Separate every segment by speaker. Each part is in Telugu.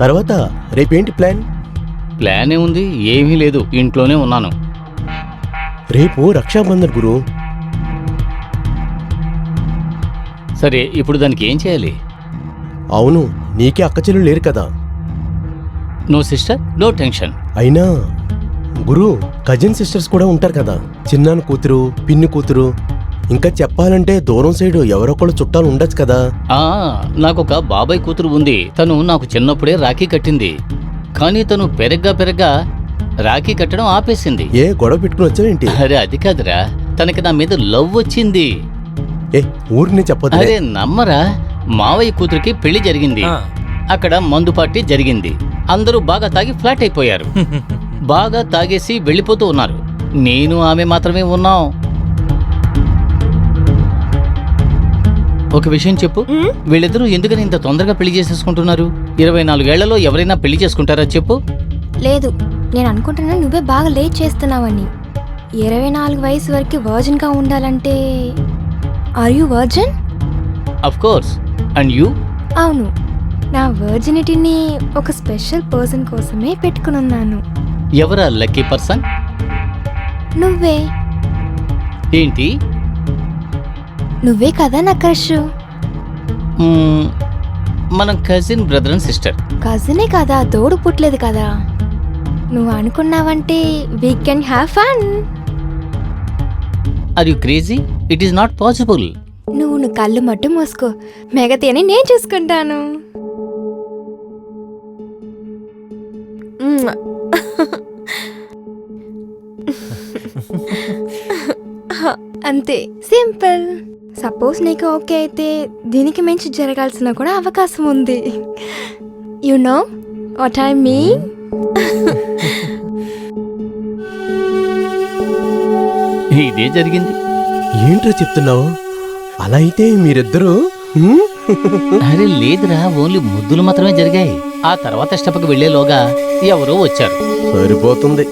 Speaker 1: తర్వాత రేపేంటి ప్లాన్?
Speaker 2: ప్లాన్ ఏముంది, ఏమీ లేదు, ఇంట్లోనే ఉన్నాను.
Speaker 1: రేపు రక్షాబంధన్ గురు.
Speaker 2: సరే, ఇప్పుడు దానికి ఏం చేయాలి?
Speaker 1: అవును, నీకే అక్కచెల్లెలు లేరు కదా.
Speaker 2: No sister, no tension.
Speaker 1: అయినా గురు, కజిన్ సిస్టర్స్ కూడా ఉంటారు కదా. చిన్నాన్న కూతురు, పిన్ని కూతురు, ఇంకా చెప్పాలంటే దూరం సైడు ఎవరొకళ్ళు చుట్టాలు ఉండొచ్చు కదా.
Speaker 2: నాకొక బాబాయ్ కూతురు ఉంది. తను నాకు చిన్నప్పుడే రాఖీ కట్టింది. కానీ తను పెరగ్గా రాఖీ కట్టడం ఆపేసింది.
Speaker 1: ఏ గొడవ పెట్టుకుని వచ్చావేంటి?
Speaker 2: అరే అది కాదురా, తనకి నా మీద లవ్ వచ్చింది.
Speaker 1: ఏ ఊరిని చెప్పదు.
Speaker 2: అరే నమ్మరా, మావయ్య కూతురికి పెళ్లి జరిగింది. అక్కడ మందు పార్టీ జరిగింది. అందరూ బాగా తాగి ఫ్లాట్ అయిపోయారు. బాగా తాగేసి వెళ్ళిపోతూ ఉన్నారు. నేను ఆమె మాత్రమే ఉన్నాం. ఒక విషయం చెప్పు, వీళ్ళిద్దరూ ఎందుకని ఇంత తొందరగా పెళ్లి చేసేసుకుంటున్నారు? 24 ఏళ్లలో ఎవరైనా పెళ్లి చేసుకుంటారా చెప్పు?
Speaker 3: లేదు, నేను అనుకుంటున్నా నువ్వే బాగా లేట్ చేస్తున్నావని. 24 వయసు వరకు వర్జిన్ గా ఉండాలంటే. Are you virgin?
Speaker 2: Of course. And you?
Speaker 3: అవును, నా వర్జినిటీని ఒక స్పెషల్ పర్సన్ కోసమే పెట్టుకున్నాను.
Speaker 2: ఎవరా లక్కీ పర్సన్?
Speaker 3: నువ్వే.
Speaker 2: ఏంటి?
Speaker 3: నువ్వే కదా నా క్రష్.
Speaker 2: మనం కజిన్ బ్రదర్ అండ్ సిస్టర్.
Speaker 3: కజినే కదా, తోడు పుట్టలేదు కదా. నువ్వు అనుకున్నావంటే we can have fun.
Speaker 2: Are you crazy? It is not possible.
Speaker 3: నువ్వు కళ్ళు మట్టు మూసుకో, మెగతేని నేను చూసుకుంటాను. అంతే, సింపుల్. సపోజ్ నీకు ఓకే అయితే దీనికి మించి జరగాల్సిన కూడా అవకాశం ఉంది. You know what I mean?
Speaker 2: ఇదే జరిగింది.
Speaker 1: ఏంట్రా చెప్తున్నావు? అలా అయితే మీరిద్దరూ
Speaker 2: అరే లేదురా, ఓన్లీ ముద్దులు మాత్రమే జరిగాయి. ఆ తర్వాత స్టెప్కి వెళ్లేలోగా ఎవరో వచ్చారు.
Speaker 1: సరిపోతుంది,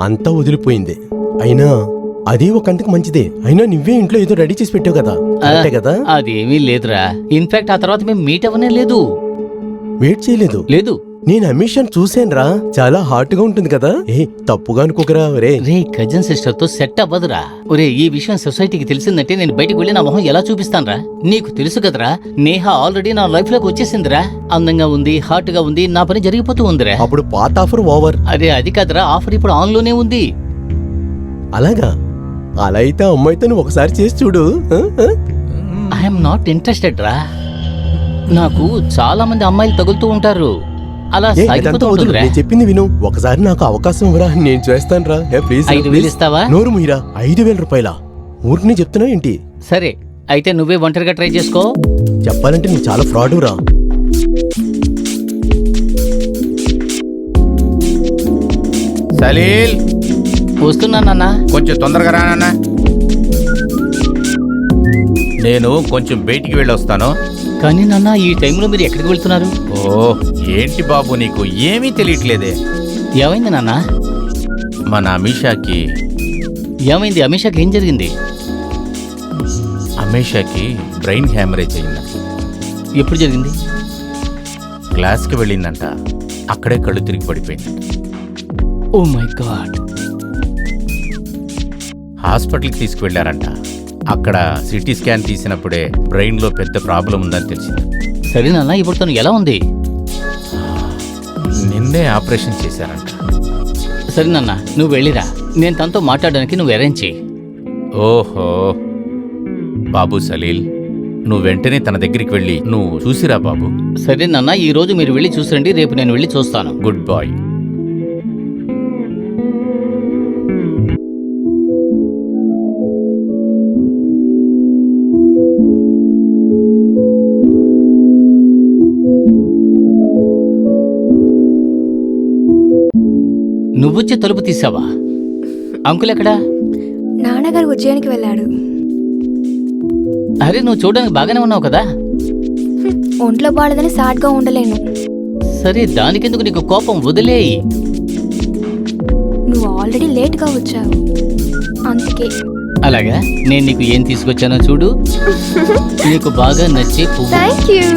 Speaker 1: అంతా వదిలిపోయింది. అయినా అదే ఒక కంటికి మంచిదే. అయినా నువ్వే ఇంట్లో ఏదో రెడీ చేసి పెట్టావు కదా, అంతే కదా?
Speaker 2: అదేమీ లేదురా. ఇన్ఫాక్ట్ ఆ తర్వాత మేము మీట్ అవ్వనే లేదు.
Speaker 1: వెయిట్ చేయలేదు?
Speaker 2: లేదు.
Speaker 1: నేను అమిషన్ చూసానురా, చాలా హాట్ గా ఉంటుంది కదా. ఏ తప్పుగా అనుకోకరా. రే
Speaker 2: కజిన్ సిస్టర్ తో సెట్ అవ్వదురా. ఒరే, ఈ విషయం సొసైటీకి తెలిసిందంటే నేను బయటికి వెళ్ళి నా మొహం ఎలా చూపిస్తానరా? నీకు తెలుసు కదరా, నేహ ఆల్రెడీ నా లైఫ్ లోకి వచ్చేసిందిరా. అందంగా ఉంది, హాట్ గా ఉంది, నా పని జరిగిపోతూ ఉందిరా.
Speaker 1: అప్పుడు పాత ఆఫర్ ఓవర్.
Speaker 2: అరే అది కాదురా, ఆఫర్ ఇప్పుడు ఆన్ లోనే ఉంది.
Speaker 1: అలాగా? అలా అయితే అమ్మాయితో నువ్వు ఒకసారి చేసి చూడు.
Speaker 2: ఐఎమ్ నాట్ ఇంట్రెస్టెడ్ రా. నాకు చాలా మంది అమ్మాయిలు తగులుతూ ఉంటారు. అలా సాగిపోతూ ఉంటుందిరా.
Speaker 1: నేను చెప్పింది విను, ఒకసారి నాకు అవకాశం ఇవ్వరా, నేను చేస్తాను రా. ప్లీజ్.
Speaker 2: 5,000 ఇస్తావా?
Speaker 1: నోరు మీరా. 5,000 రూపాయల? ఊరికి చెప్తున్నావు ఏంటి?
Speaker 2: సరే అయితే నువ్వే ఒంటరిగా ట్రై చేసుకో.
Speaker 1: చెప్పాలంటే నువ్వు చాలా ఫ్రాడ్ రా.
Speaker 4: సలీల్,
Speaker 2: వస్తున్నానన్నా.
Speaker 4: కొంచెం తొందరగా రానన్నా. నేను కొంచెం బయటికి వెళ్ళొస్తాను.
Speaker 2: కానీ నాన్న, ఈ టైంలో మీరు ఎక్కడికి వెళ్తున్నారు?
Speaker 4: ఓ ఏంటి బాబు, నీకు ఏమీ తెలియట్లేదే.
Speaker 2: ఏమైంది నాన్న?
Speaker 4: మన అమీషాకి.
Speaker 2: ఏమైంది? అమీషాకి ఏం జరిగింది?
Speaker 4: అమీషాకి బ్రెయిన్ హ్యామరేజ్ అయింది.
Speaker 2: ఎప్పుడు జరిగింది?
Speaker 4: క్లాస్కి వెళ్ళిందంట, అక్కడే కళ్ళు తిరిగి పడిపోయిందంట.
Speaker 2: Oh my God.
Speaker 4: హాస్పిటల్కి తీసుకువెళ్లారంట. అక్కడ సిటీ స్కాన్ తీసినప్పుడే బ్రెయిన్లో పెద్ద ప్రాబ్లం ఉందని తెలిసింది.
Speaker 2: సరే నాన్న, ఇప్పుడు తను ఎలా ఉంది?
Speaker 4: నిన్నే ఆపరేషన్ చేశారంట.
Speaker 2: సరే నాన్న, నువ్వు వెళ్ళిరా. నేను తనతో మాట్లాడడానికి నువ్వు అరేంజ్ చెయ్యి.
Speaker 4: ఓహో బాబు సలీల్, నువ్వు వెంటనే తన దగ్గరికి వెళ్ళి నువ్వు చూసిరా బాబు.
Speaker 2: సరే నాన్న, ఈ రోజు మీరు వెళ్ళి చూసండి, రేపు నేను వెళ్ళి చూస్తాను.
Speaker 4: Good bye.
Speaker 2: నువ్వొచ్చి తలుపు తీసావా? అంకుల్ ఎక్కడా?
Speaker 3: నాన్నగారు ఉజ్జయినికి వెళ్ళాడు.
Speaker 2: అరే నువ్వు చూడడానికి బాగానే ఉన్నావు కదా.
Speaker 3: ఒంట్లో బాలేదని సాడ్గా ఉండలేను.
Speaker 2: సరే దానికెందుకు నీకు కోపం, వదిలేయి.
Speaker 3: నువ్వు ఆల్రెడీ లేట్గా వచ్చావు, అందుకే.
Speaker 2: అలాగా? నేను నీకు ఏం తీసుకొచ్చానో చూడు. నీకు బాగా నచ్చే పువ్వు.
Speaker 3: Thank you.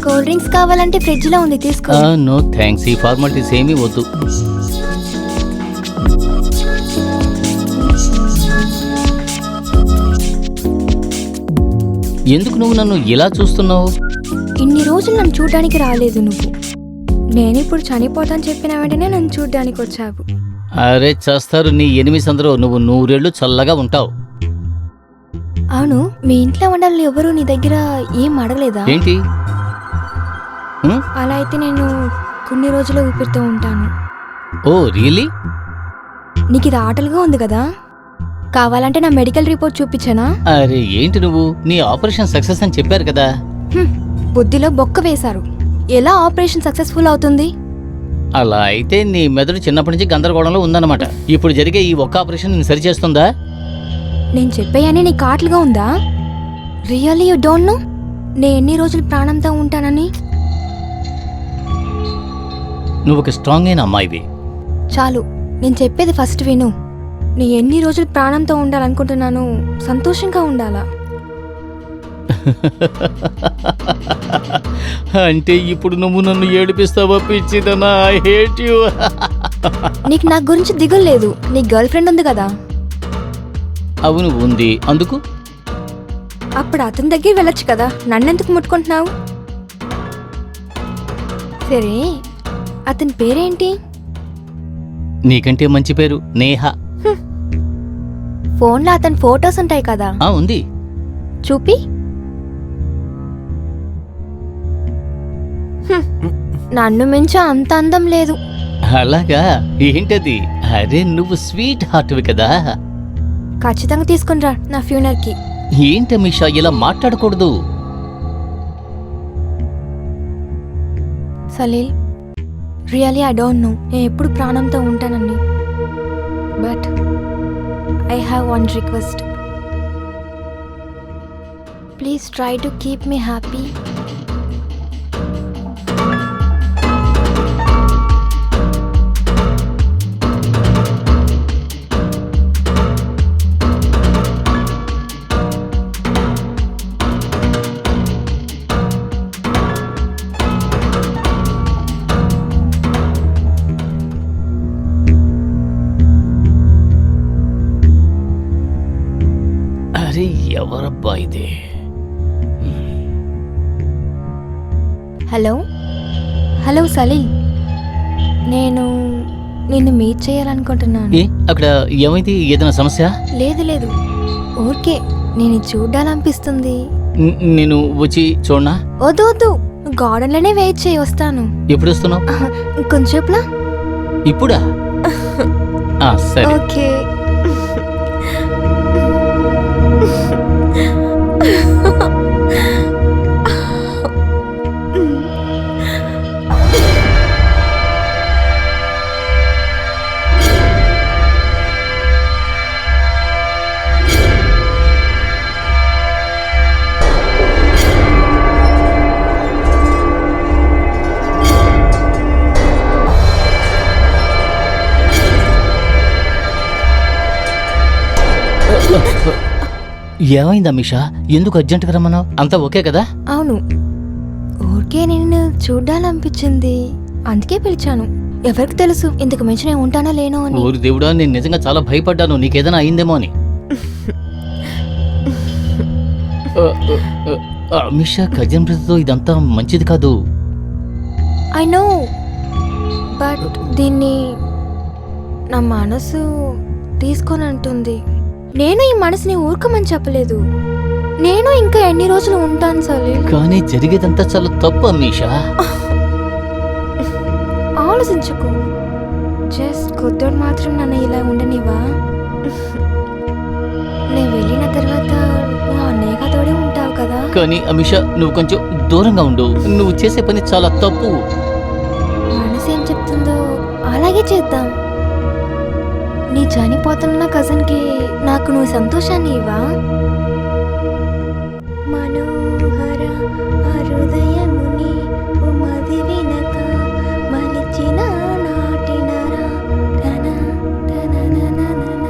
Speaker 3: కూల్ డ్రింక్స్ కావాలంటే ఫ్రిడ్జ్ లో ఉంది, తీసుకో.
Speaker 2: నో థ్యాంక్స్, ఈ ఫార్మాలిటీస్ ఏమీ వద్దు. ఎందుకు నువ్వు నన్ను ఇలా చూస్తున్నావు?
Speaker 3: ఇన్ని రోజులు నన్ను చూడడానికి రాలేదు నువ్వు. నేను ఇప్పుడు చనిపోతాను చెప్పిన వెంటనే నన్ను చూడడానికి వచ్చావు.
Speaker 2: అరే చేస్తారు నీ ఎనిమిస్ అందరూ, నువ్వు 100 ఏళ్ళు చల్లగా ఉంటావు.
Speaker 3: అవును, మీ ఇంట్లో ఉండాలని ఎవరు నీ దగ్గర ఏం అడగలేదా?
Speaker 2: ఏంటి?
Speaker 3: అలా అయితే నేను కొన్ని రోజులు ఊపిరితో ఉంటాను.
Speaker 2: Oh really?
Speaker 3: నీకు ఇది ఆటలుగా ఉంది కదా, కావాలంటే నా మెడికల్ రిపోర్ట్ చూపించానా?
Speaker 2: అరే ఏంటి నువ్వు, నీ ఆపరేషన్ సక్సెస్ అని చెప్పారు కదా.
Speaker 3: బుద్ధిలో బొక్క వేశారు. ఎలా ఆపరేషన్ సక్సెస్ఫుల్ అవుతుంది?
Speaker 2: అలా అయితే నీ మెదడు చిన్నప్పటి నుంచి గందరగోళంలో ఉందన్నమాట. ఇప్పుడు జరిగే ఈ ఒక్క ఆపరేషన్ నేను సరిచేస్తుందా?
Speaker 3: నేను చెప్పేయని నీకు ఆటలుగా ఉందా? రియల్లీ యూ డోంట్ నో నేను ఎన్ని రోజులు ప్రాణంతో ఉంటానని?
Speaker 2: నువ్వు ఒక స్ట్రాంగ్ అయిన అమ్మాయివి.
Speaker 3: చాలు, నేను చెప్పేది ఫస్ట్ విను. నీ ఎన్ని రోజులు ప్రాణంతో ఉండాలనుకుంటున్నాను, సంతోషంగా ఉండాలా?
Speaker 2: అంటే ఇప్పుడు నువ్వు నన్ను ఏడిపిస్తావా పిచ్చిదనా? I hate you.
Speaker 3: నీకు నా గురించి దిగులు లేదు, నీ గర్ల్ ఫ్రెండ్ ఉంది కదా.
Speaker 2: అవును ఉంది, అందుకు
Speaker 3: అప్పుడు అతని దగ్గర వెళ్ళొచ్చు కదా, నన్నెందుకు ముట్టుకుంటున్నావు? సరే, అతని పేరేంటి?
Speaker 2: నీకంటే మంచి పేరు నేహ.
Speaker 3: ఫోన్లో అతని ఫోటోస్ ఉంటాయి కదా.
Speaker 2: ఉంది.
Speaker 3: చూపి. నన్ను మించి అంత అందం లేదు.
Speaker 2: అలాగా? ఏంటది? అరే నువ్వు స్వీట్ హార్ట్వి కదా.
Speaker 3: ఖచ్చితంగా తీసుకునిరా నా ఫ్యూనర్కి.
Speaker 2: ఏంటి మిషా ఇలా మాట్లాడకూడదు.
Speaker 3: Salil, really I don't know నేను ఎప్పుడు ప్రాణంతో ఉంటానని, but I have one request. Please try to keep me happy.
Speaker 2: అరే ఎవరబ్బా ఇది?
Speaker 3: హలో హలో సలీల్, నేను నిన్ను మీట్ చేయాలనుకుంటున్నాను.
Speaker 2: ఏ అక్కడ ఏమైంది? ఏదైనా సమస్య?
Speaker 3: లేదు లేదు, ఓకే, నేను చూడాలనిపిస్తుంది.
Speaker 2: నేను వచ్చి చూడనా?
Speaker 3: వద్దు వద్దు, గార్డెన్లోనే వెయిట్ చేయి, వస్తాను.
Speaker 2: ఎప్పుడు వస్తున్నావు?
Speaker 3: కొంచెంసేపులా.
Speaker 2: ఇప్పుడా? సరే.
Speaker 3: ఓకే.
Speaker 2: ఏమైంది అమిషా? ఎందుకు అర్జెంటుగా రమ్మన్నావు? అంతా ఓకే కదా?
Speaker 3: అవును, ఓకే, నిన్ను చూడాలనిపించింది, అందుకే పిలిచాను. ఎవరికి తెలుసు ఇంతకు మించి నేను ఉంటానో లేనో అని.
Speaker 2: ఊరి దేవుడా, నేను నిజంగా చాలా భయపడ్డాను నీకేదైనా అయిందేమో అని. అమిషా, కజిన్ బ్రదర్తో ఇదంతా మంచిది కాదు.
Speaker 3: ఐ నో, బట్ దీన్ని నా మనసు తీసుకొని అంటుంది. నేను ఈ మనసుని ఊరుకోమని చెప్పలేదు. నేను ఇంకా ఎన్ని రోజులు ఉంటాను సలీల్.
Speaker 2: కానీ జరిగేదంతా చాలా తప్పు అమీషా.
Speaker 3: ఆలోచించుకో, జస్ట్ కొత్తోడు మాత్రం నన్ను ఇలా ఉండనివా? నేను వెళ్ళిన తర్వాత నువ్వు అన్నయ్యగా తోడే ఉంటావు కదా.
Speaker 2: కానీ అమిషా, నువ్వు కొంచెం దూరంగా ఉండు. నువ్వు చేసే పని చాలా తప్పు.
Speaker 3: మనసు ఏం చెప్తుందో అలాగే చేద్దాం. నీ చనిపోతున్న కజిన్కి నాకు నువ్వు సంతోషాన్ని ఇవ్వా? మనోహర హృదయముని ఉమది వినక మలిచిన నాటినరా తన తననననన.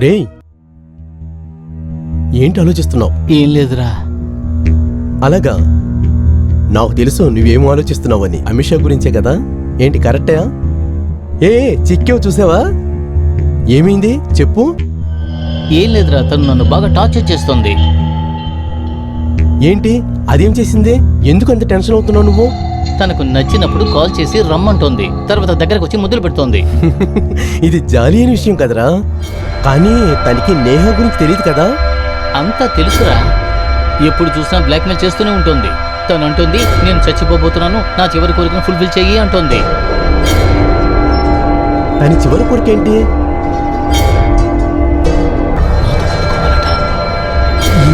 Speaker 1: రేయ్, ఏంటి ఆలోచిస్తున్నావు?
Speaker 2: ఏం లేదురా.
Speaker 1: అలాగా, నాకు తెలుసు నువ్వేం ఆలోచిస్తున్నావని. అమిత్ షా గురించే కదా? ఏంటి కరెక్టా? చిక్కేవు చూసావా? ఏమైంది చెప్పు.
Speaker 2: ఏం లేదురా, తను నన్ను బాగా టార్చర్ చేస్తోంది.
Speaker 1: ఏంటి అదేం చేసింది? ఎందుకు అంత టెన్షన్ అవుతున్నావు నువ్వు?
Speaker 2: తనకు నచ్చినప్పుడు కాల్ చేసి రమ్మంటోంది, తర్వాత దగ్గరకు వచ్చి ముద్దులు పెడుతోంది.
Speaker 1: ఇది జాలి అయిన విషయం కదరా, కానీ తనకి నేహ గురించి తెలియదు కదా.
Speaker 2: అంతా తెలుసురా. ఎప్పుడు చూసినా బ్లాక్మెయిల్ చేస్తూనే ఉంటుంది. తను అంటుంది, నేను చచ్చిపోబోతున్నాను, నా చివరి కోరికను ఫుల్ఫిల్ చెయ్యి అంటోంది.
Speaker 1: తన చివరి కోరికేంటి?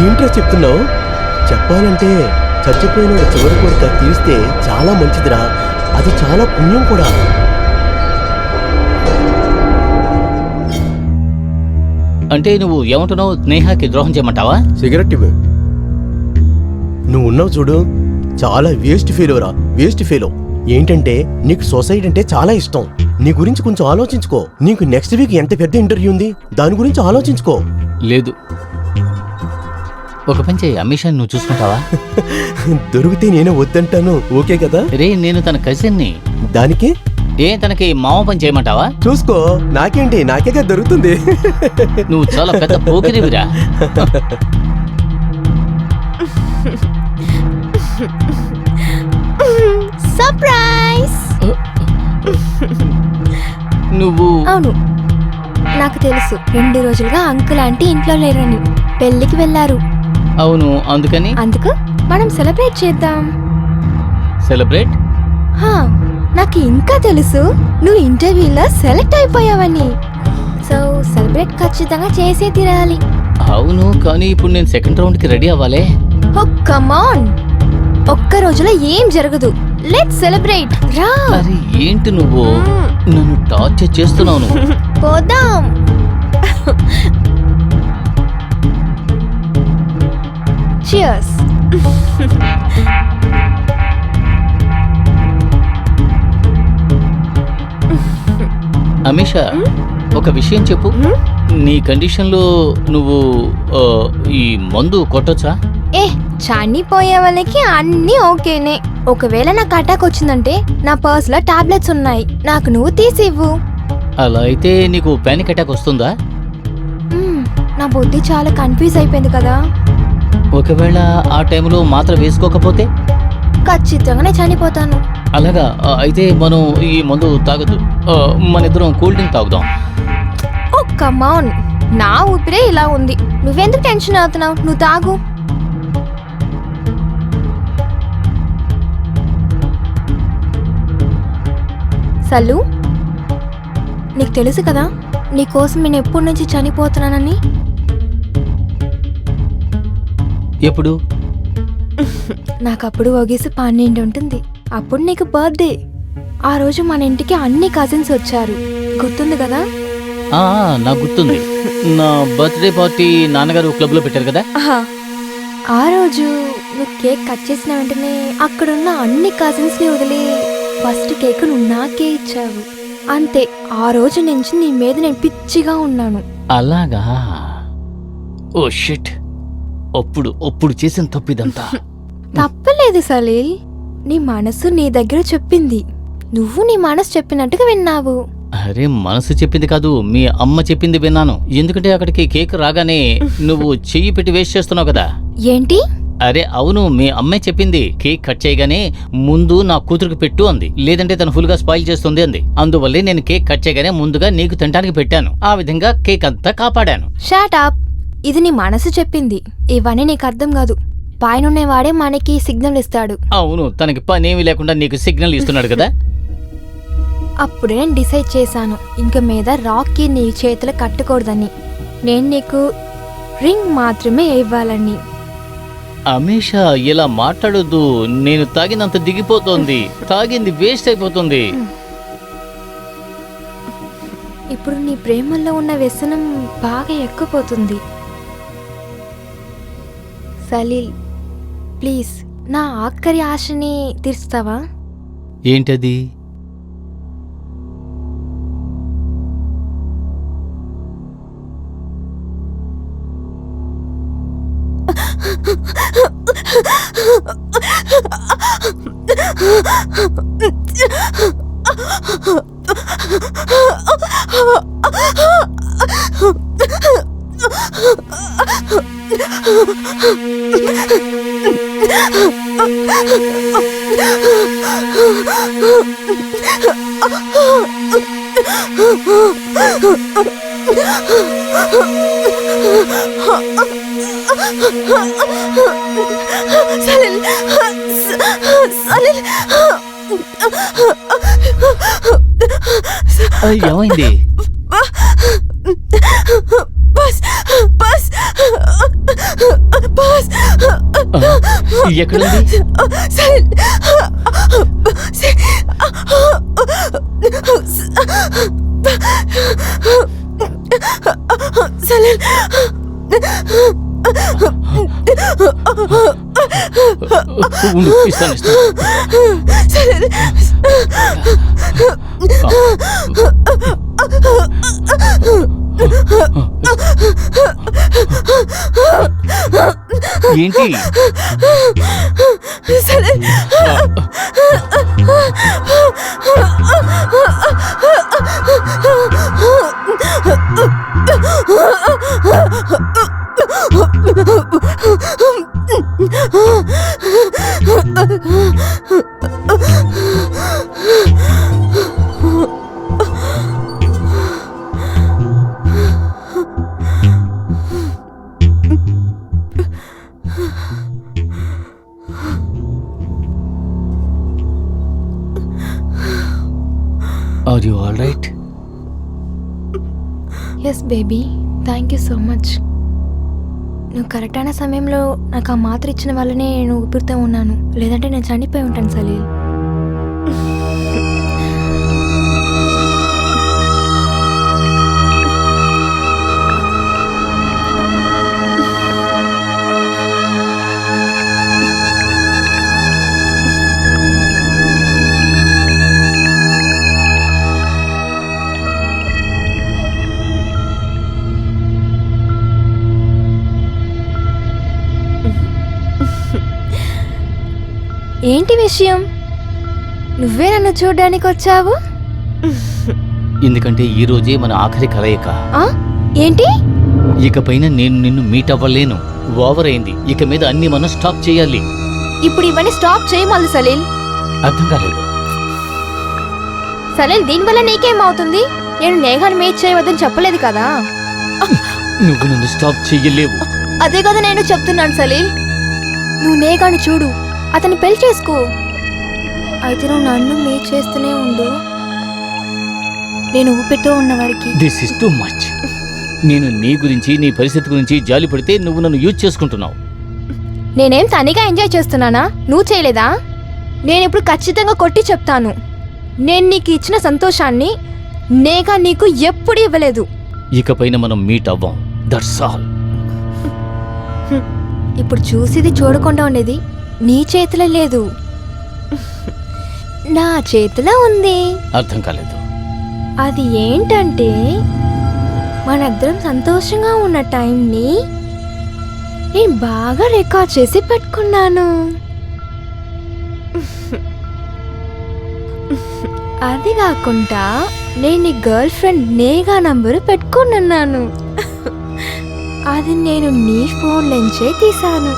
Speaker 1: ఏంట్రా చెప్తున్నావు? చెప్పాలంటే చచ్చిపోయిన చివరి కోరిక తీరిస్తే చాలా మంచిదిరా, అది చాలా పుణ్యం కూడా.
Speaker 2: అంటే నువ్వు ఏమంటున్నావు? నేహాకి ద్రోహం చేయమంటావా?
Speaker 1: సిగరెట్ ఇవ్వు. నువ్వు ఉన్నావు చూడు, చాలా వేస్ట్ ఫెయిలోరా, వేస్ట్ ఫెయిలో. ఏంటంటే నీకు సొసైటీ అంటే చాలా ఇష్టం. నీ గురించి కొంచెం ఆలోచించుకో. నీకు నెక్స్ట్ వీక్ ఎంత పెద్ద ఇంటర్వ్యూ ఉంది, దాని గురించి ఆలోచించుకో.
Speaker 2: లేదు, ఒక పని చేయి, అమిత్ షా నువ్వు చూసుకుంటావా?
Speaker 1: దొరికితే నేనే వద్దంటాను, ఓకే కదా?
Speaker 2: రే, నేను తన కజిన్ని.
Speaker 1: దానికి
Speaker 2: తనకి మామ పని చేయమంటావా?
Speaker 1: చూసుకో, నాకేంటి, నాకేగా దొరుకుతుంది.
Speaker 2: నువ్వు చాలా పెద్ద పోకిరివిరా.
Speaker 3: సర్ప్రైజ్!
Speaker 2: నువ్వు
Speaker 3: అవును, నాకు తెలుసు 2 రోజులుగా అంకుల్ ఆంటీ ఇంట్లో లేరని, పెళ్ళికి వెళ్ళారు.
Speaker 2: అవును, అందుకని
Speaker 3: అందుకు మనం సెలబ్రేట్ చేద్దాం.
Speaker 2: సెలబ్రేట్?
Speaker 3: హా, నాకు ఇంకా తెలుసు నువ్వు ఇంటర్వ్యూలో సెలెక్ట్ అయిపోయావని. సో సెలబ్రేట్ ఖచ్చితంగా చేసే తీరాలి.
Speaker 2: అవును, కానీ ఇప్పుడు నేను సెకండ్ రౌండ్ కి రెడీ అవ్వాలే.
Speaker 3: ఓ కమ్ ఆన్, ఒక్క రోజులో ఏం జరగదు. లెట్స్ సెలబ్రేట్ రా.
Speaker 2: అరే ఏంటి నువ్వు నన్ను టార్చర్ చేస్తున్నావు?
Speaker 3: పోదాం. చియర్స్.
Speaker 2: అమిషా, ఒక విషయం చెప్పు. నీ కండిషన్లో నువ్వు ఈ మందు కొట్టొచ్చా?
Speaker 3: చనిపోయే వాళ్ళకి అన్నీ ఓకేనే. ఒకవేళ నాకు అటాక్ వచ్చిందంటే నా పర్స్ లో టాబ్లెట్స్ ఉన్నాయి, నాకు నువ్వు తీసి ఇవ్వు.
Speaker 2: అలా అయితే నీకు పానిక్ అటాక్ వస్తుందా?
Speaker 3: నా బుద్ధి చాలా కన్ఫ్యూజ్ అయిపోయింది కదా.
Speaker 2: ఒకవేళ ఆ టైంలో మాత్ర వేసుకోకపోతే?
Speaker 3: ఖచ్చితంగానే చనిపోతాను.
Speaker 2: అలాగా అయితే మనం ఈ మందు తాగదు, మన ఇద్దరం కూల్ డ్రింక్ తాగుదాం.
Speaker 3: ఓ కమ్ ఆన్, నా ఊపిరే ఇలా ఉంది, నువ్వెందుకు టెన్షన్ అవుతున్నావు? నువ్వు తాగు. సల్లు, నీకు తెలుసు కదా నీకోసం నేను ఎప్పటి నుంచి చనిపోతున్నానని.
Speaker 2: ఎప్పుడు?
Speaker 3: నాకప్పుడు ఒగేసి 12 ఉంటుంది. అప్పుడు నీకు బర్త్డే. ఆ రోజు మన ఇంటికి అన్ని కజిన్స్ వచ్చారు, గుర్తుంది కదా?
Speaker 2: నాకు గుర్తుంది. నా బర్త్డే పార్టీ నాన్నగారు క్లబ్లో పెట్టారు కదా.
Speaker 3: ఆ రోజు నువ్వు కేక్ కట్ చేసిన వెంటనే అక్కడున్న అన్ని కజిన్స్ని వదిలి ఫస్ట్ కేక్ నువ్వు నాకే ఇచ్చావు. అంతే, ఆ రోజు నుంచి నీ మీద నేను పిచ్చిగా ఉన్నాను.
Speaker 2: అలాగా? ఓ షిట్, ఒప్పుడు చేసిన తప్పిదంతా.
Speaker 3: తప్పలేదు సలీల్, నీ మనసు నీ దగ్గర చెప్పింది, నువ్వు నీ మనసు చెప్పినట్టుగా విన్నావు.
Speaker 2: అరే, మనసు చెప్పింది కాదు, మీ అమ్మ చెప్పింది విన్నాను. ఎందుకంటే అక్కడికి కేక్ రాగానే నువ్వు చెయ్యి పెట్టి వేస్ట్ చేస్తున్నావు కదా.
Speaker 3: ఏంటి?
Speaker 2: అరే అవును, మీ అమ్మే చెప్పింది కేక్ కట్ చేయగానే ముందు నా కూతురికి పెట్టు అంది, లేదంటే తను ఫుల్ గా స్పాయిల్ చేస్తుంది అంది. అందువల్లే నేను కేక్ కట్ చేయగానే ముందుగా నీకు తినడానికి పెట్టాను. ఆ విధంగా కేక్ అంతా కాపాడాను.
Speaker 3: షాట్ అప్, ఇది నీ మనసు చెప్పింది, ఇవన్నీ నీకు అర్థం కాదు. పైనున్నేవాడే మనకి సిగ్నల్ ఇస్తాడు.
Speaker 2: అవును, తనకి పనేమి లేకుండా నీకు సిగ్నల్ ఇస్తున్నాడు కదా.
Speaker 3: అప్పుడే నేను డిసైడ్ చేశాను, ఇంక మీద రాక్కి నీ చేతులు కట్టకూడదని. నేను నీకు రింగ్ మాత్రమే ఇవ్వాలని.
Speaker 2: అమీషా, ఇలా మాట్లాడొద్దు. నేను తాగినంత దిగిపోతోంది, తాగింది వేస్ట్ అయిపోతుంది.
Speaker 3: ఇప్పుడు నీ ప్రేమల్లో ఉన్న వ్యసనం బాగా ఎక్కుపోతుంది. సలీల్, ప్లీజ్ నా ఆఖరి ఆశని తీర్స్తావా?
Speaker 2: ఏంటది?
Speaker 3: సలీల్, సలీల్.
Speaker 2: ఏమైంది?
Speaker 3: బస్ బస్ బస్
Speaker 2: ఎక్కడుంది?
Speaker 3: సలీల్, సలీల్.
Speaker 2: ఉండు, ఇస్తాను.
Speaker 3: సలీల్.
Speaker 2: ఏంటి?
Speaker 3: Saleel.
Speaker 2: Are you all right?
Speaker 3: Yes baby, thank you so much. నువ్వు కరెక్ట్ అయిన సమయంలో నాకు ఆ మాత్ర ఇచ్చిన వల్లనే నేను ఊపిరితో ఉన్నాను, లేదంటే నేను చనిపోయి ఉంటాను సలీల్. ఏంటి విషయం? నువ్వే నన్ను చూడడానికి వచ్చావు?
Speaker 2: ఎందుకంటే ఈ రోజే మన ఆఖరి కలయిక.
Speaker 3: ఆ? ఏంటి?
Speaker 2: ఇకపైన నేను నిన్ను మీట్ అవ్వలేను. ఓవర్ అయింది. ఇక మీద అన్ని మనం స్టాప్ చేయాలి.
Speaker 3: ఇప్పుడు ఇవన్నీ స్టాప్ చేయమల్లి సలీల్.
Speaker 2: అర్థం కాలేదు.
Speaker 3: సలీల్, దీనివల్ల నీకేమవుతుంది? నేను నేహాన్ని మేచ్ చేయవద్దని చెప్పలేదు కదా.
Speaker 2: నువ్వు నన్ను స్టాప్ చెయ్యలేవు.
Speaker 3: అదే కదా నేను చెప్తున్నాను సలీల్. నువ్వు నేగాని చూడు, అతన్ని పెళ్లి చేసుకో. అయితే నువ్వు నన్ను మేచ్ చేస్తూనే ఉండు, నేను ఊపిరితో ఉన్న వారికి.
Speaker 2: This is too much. నేను నీ గురించి, నీ పరిస్థితి గురించి జాలి పడితే నువ్వు నన్ను యూజ్ చేసుకుంటున్నావు.
Speaker 3: నేనేం తనిగా ఎంజాయ్ చేస్తున్నానా? నువ్వు చేయలేదా? నేను ఇప్పుడు ఖచ్చితంగా కొట్టి చెప్తాను, నేను నీకు ఇచ్చిన సంతోషాన్ని నేగా నీకు ఎప్పుడు ఇవ్వలేదు.
Speaker 2: ఇకపైన మనం మీట్ అవ్వం. That's all.
Speaker 3: ఇప్పుడు చూసిది చూడకుండా ఉండేది నీ చేతిలో లేదు, నా చేతిలో ఉంది.
Speaker 2: అర్థం కాలేదు.
Speaker 3: అది ఏంటంటే మనిద్దరం సంతోషంగా ఉన్న టైంని నేను బాగా రికార్డ్ చేసి పెట్టుకున్నాను. అది కాకుండా నేను నీ గర్ల్ ఫ్రెండ్ నేగా నంబరు పెట్టుకున్నాను. అది నేను నీ ఫోన్ నుంచే తీశాను.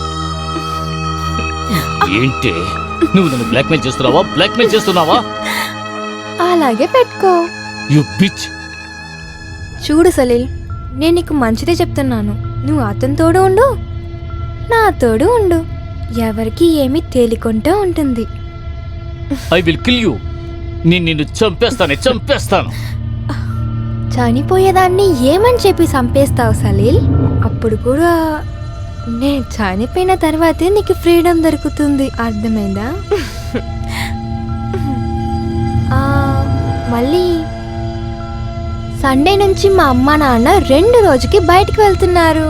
Speaker 2: ఏంటి? నువ్వు నన్ను బ్లాక్మెయిల్ చేస్తున్నావా? బ్లాక్మెయిల్ చేస్తున్నావా?
Speaker 3: అలాగే పెట్టుకో.
Speaker 2: You bitch.
Speaker 3: చూడు సలీల్, నేను నీకు మంచిదే చెప్తున్నాను. నువ్వు అతని తోడు ఉండు, నా తోడు ఉండు. ఎవరికి ఏమీ తేలికొంటూ ఉంటుంది.
Speaker 2: I will kill you. నేను నిన్ను చంపేస్తాను.
Speaker 3: చనిపోయేదాన్ని ఏమని చెప్పి చంపేస్తావు సలీల్? అప్పుడు కూడా నేను చనిపోయిన తర్వాతే నీకు ఫ్రీడమ్ దొరుకుతుంది, అర్థమైందా? మళ్ళీ సండే నుంచి మా అమ్మ నాన్న 2 రోజుకి బయటికి వెళ్తున్నారు.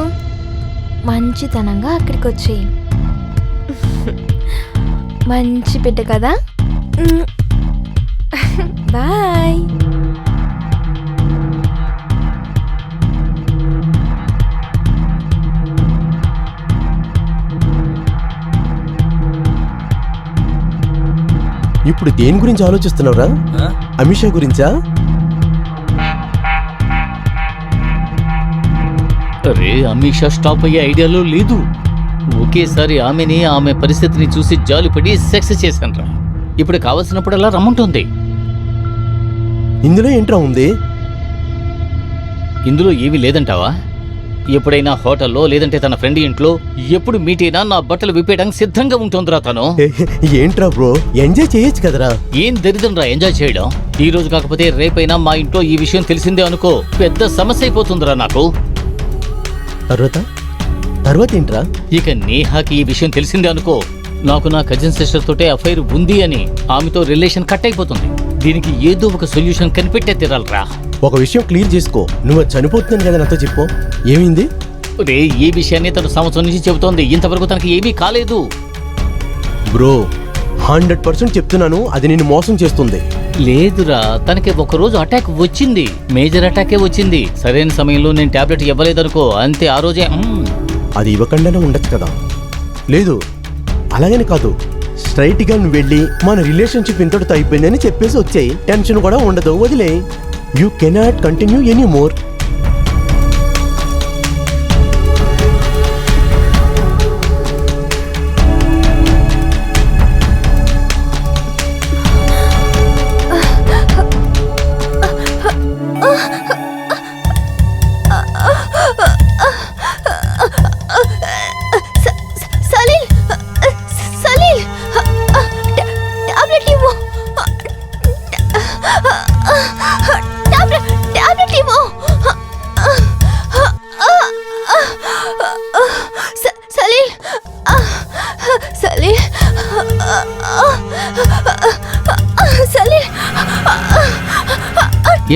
Speaker 3: మంచితనంగా అక్కడికి వచ్చేయి. మంచి బిడ్డ కదా. బాయ్.
Speaker 1: ఇప్పుడు దేని గురించి ఆలోచిస్తున్నావురా? అమిషా గురించా?
Speaker 2: అరే అమీషా స్టాప్ అయ్యే ఐడియాలో లేదు. ఒకేసారి ఆమె పరిస్థితిని చూసి జాలిపడి సెక్స్ చేశాను. ఇప్పుడు కావలసినప్పుడల్లా రమ్మంటుంది.
Speaker 1: ఇందులో ఏంట్రా ఉంది?
Speaker 2: ఇందులో ఏమీ లేదంటావా? ఎప్పుడైనా హోటల్లో లేదంటే తన ఫ్రెండ్ ఇంట్లో ఎప్పుడు మీట్ అయినా నా బట్టలు విప్పేయడానికి సిద్ధంగా ఉంటుందిరా తను.
Speaker 1: ఏంట్రా బ్రో, ఎంజాయ్ చేయొచ్చు కదరా?
Speaker 2: ఏం దరిద్రంరా ఎంజాయ్ చేయడం. ఈ రోజు కాకపోతే రేపైనా మా ఇంట్లో ఈ విషయం తెలిసిందే అనుకో, పెద్ద సమస్య అయిపోతుందిరా నాకు.
Speaker 1: తర్వాత ఏంట్రా?
Speaker 2: ఇక నేహాకి ఈ విషయం తెలిసిందే అనుకో, నాకు నా కజిన్ సిస్టర్ తోటే అఫైర్ ఉంది అని ఆమెతో రిలేషన్ కట్ అయిపోతుంది. దీనికి ఏదో ఒక సొల్యూషన్ కనిపెట్టే తిరాలరా.
Speaker 1: ఒక విషయం క్లియర్ చేసుకో. నువ్వు చనిపోతున్నాను కదా నాతో చెప్పు, ఏమైంది?
Speaker 2: రే ఈ విషయాన్ని తను సంవత్సరం నుంచి చెబుతోంది, ఇంతవరకు తనకి ఏమీ కాలేదు.
Speaker 1: బ్రో 100% చెప్తున్నాను, అది నిన్ను మోసం చేస్తుంది.
Speaker 2: లేదురా, తనకి ఒకరోజు అటాక్ వచ్చింది, మేజర్ అటాకే వచ్చింది. సరైన సమయంలో నేను టాబ్లెట్ ఇవ్వలేదనుకో, అంతే ఆ రోజే.
Speaker 1: అది ఇవ్వకుండానే ఉండొచ్చు కదా. లేదు అలాగని కాదు, స్ట్రైట్ గా నువ్వు వెళ్ళి మన రిలేషన్షిప్ ఇంతటితో అయిపోయిందని చెప్పేసి వచ్చాయి. టెన్షన్ కూడా ఉండదు, వదిలే. You cannot continue any more.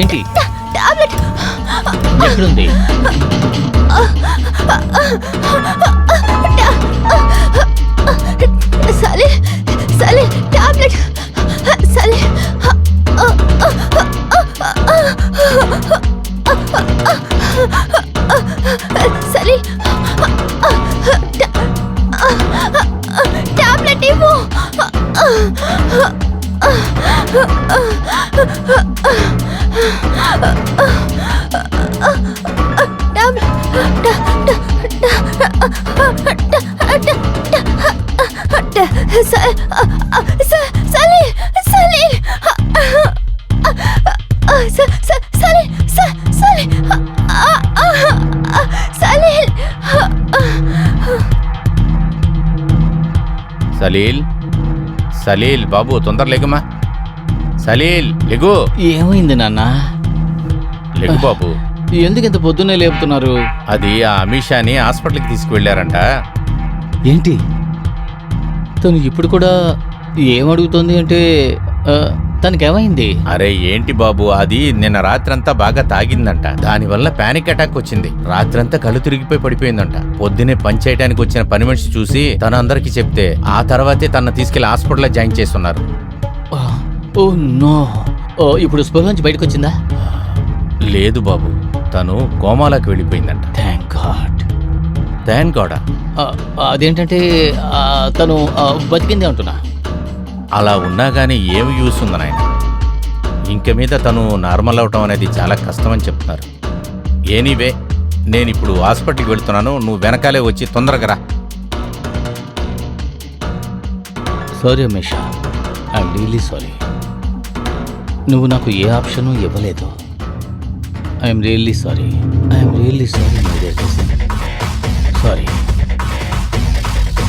Speaker 2: ఏంటి ఎక్కడుంది?
Speaker 4: సలీల్, సలీల్ బాబు తొందర లేకమ్మా. సలీల్ లెగు.
Speaker 2: ఏమైంది నాన్న?
Speaker 4: లెగు బాబు.
Speaker 2: ఎందుకు ఇంత పొద్దున్నే లేపుతున్నారు?
Speaker 4: అది ఆ అమీషాని హాస్పిటల్కి తీసుకువెళ్ళారంట.
Speaker 2: ఏంటి తను ఇప్పుడు కూడా ఏమడుగుతోంది అంటే తనకేమైంది?
Speaker 4: అరే ఏంటి బాబు, అది నిన్న రాత్రంతా బాగా తాగిందంట. దానివల్ల పానిక్ అటాక్ వచ్చింది. రాత్రంతా కళ్ళు తిరిగిపోయి పడిపోయిందంట. పొద్దునే పని చేయడానికి వచ్చిన పని మనిషి చూసి తన అందరికి చెప్తే ఆ తర్వాతే తన తీసుకెళ్లి హాస్పిటల్లో జాయిన్ చేస్తున్నారు.
Speaker 2: Oh no. ఇప్పుడు స్పృహ నుంచి బయటకు వచ్చిందా?
Speaker 4: లేదు బాబు, తను కోమాలోకి వెళ్ళిపోయిందంట.
Speaker 2: Thank god.
Speaker 4: Thank god.
Speaker 2: అదేంటంటే తను బతికింది అంటున్నా.
Speaker 4: అలా ఉన్నా గానీ ఏమి యూస్ ఉంది నాయన. ఇంక మీద తను నార్మల్ అవటం అనేది చాలా కష్టమని చెప్తున్నారు. ఎనీవే నేను ఇప్పుడు హాస్పిటల్కి వెళ్తున్నాను, నువ్వు వెనకాలే వచ్చి తొందరగా రా.
Speaker 2: Sorry Ameesha, I'm really sorry. నువ్వు నాకు ఏ ఆప్షను ఇవ్వలేదు. I'm really sorry. I'm really sorry my dear cousin. Sorry.